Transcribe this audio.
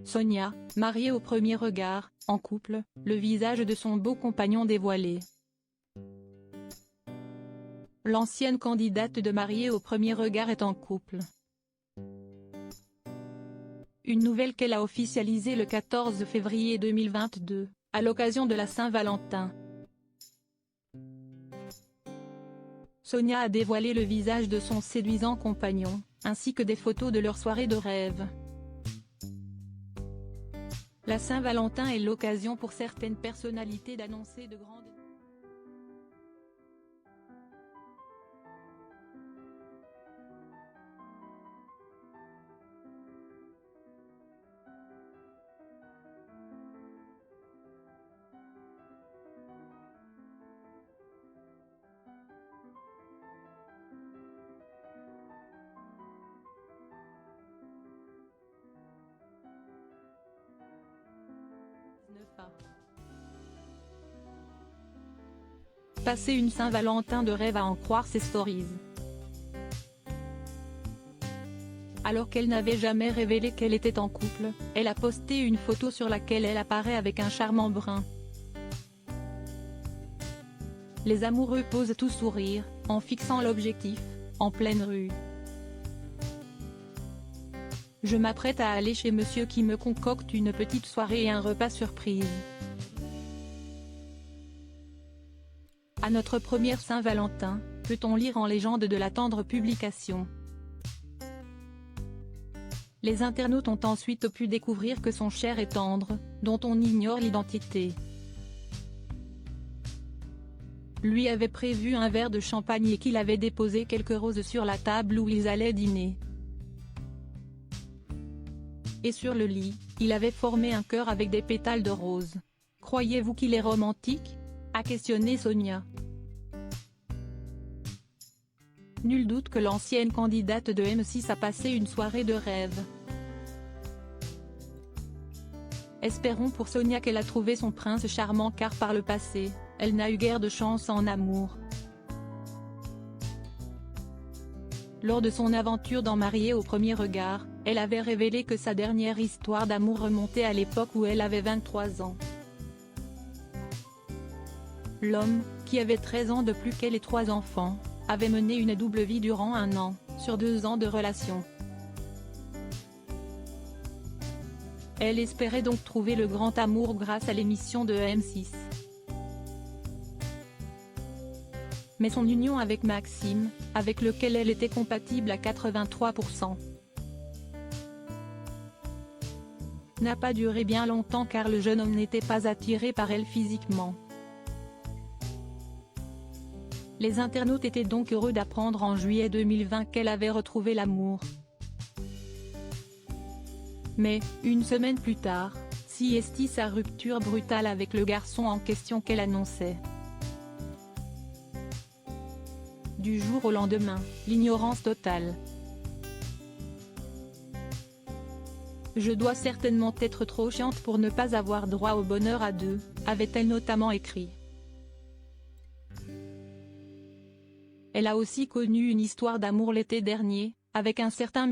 Sonia, mariée au premier regard, en couple, le visage de son beau compagnon dévoilé. L'ancienne candidate de Mariée au premier regard est en couple. Une nouvelle qu'elle a officialisée le 14 février 2022, à l'occasion de la Saint-Valentin. Sonia a dévoilé le visage de son séduisant compagnon, ainsi que des photos de leur soirée de rêve. La Saint-Valentin est l'occasion pour certaines personnalités d'annoncer de grandes... Passer une Saint-Valentin de rêve à en croire ses stories. Alors qu'elle n'avait jamais révélé qu'elle était en couple, elle a posté une photo sur laquelle elle apparaît avec un charmant brun. Les amoureux posent tout sourire, en fixant l'objectif, en pleine rue. Je m'apprête à aller chez monsieur qui me concocte une petite soirée et un repas surprise. À notre première Saint-Valentin, peut-on lire en légende de la tendre publication. Les internautes ont ensuite pu découvrir que son cher et tendre, dont on ignore l'identité, lui avait prévu un verre de champagne et qu'il avait déposé quelques roses sur la table où ils allaient dîner. Et sur le lit, il avait formé un cœur avec des pétales de rose. Croyez-vous qu'il est romantique ? A questionné Sonia. Nul doute que l'ancienne candidate de M6 a passé une soirée de rêve. Espérons pour Sonia qu'elle a trouvé son prince charmant car par le passé, elle n'a eu guère de chance en amour. Lors de son aventure dans Mariée au premier regard, elle avait révélé que sa dernière histoire d'amour remontait à l'époque où elle avait 23 ans. L'homme, qui avait 13 ans de plus qu'elle et 3 enfants, avait mené une double vie durant 1 an, sur 2 ans de relation. Elle espérait donc trouver le grand amour grâce à l'émission de M6. Mais son union avec Maxime, avec lequel elle était compatible à 83%, n'a pas duré bien longtemps car le jeune homme n'était pas attiré par elle physiquement. Les internautes étaient donc heureux d'apprendre en juillet 2020 qu'elle avait retrouvé l'amour. Mais, une semaine plus tard, est sa rupture brutale avec le garçon en question qu'elle annonçait. Du jour au lendemain, l'ignorance totale. Je dois certainement être trop chiante pour ne pas avoir droit au bonheur à deux, avait-elle notamment écrit. Elle a aussi connu une histoire d'amour l'été dernier, avec un certain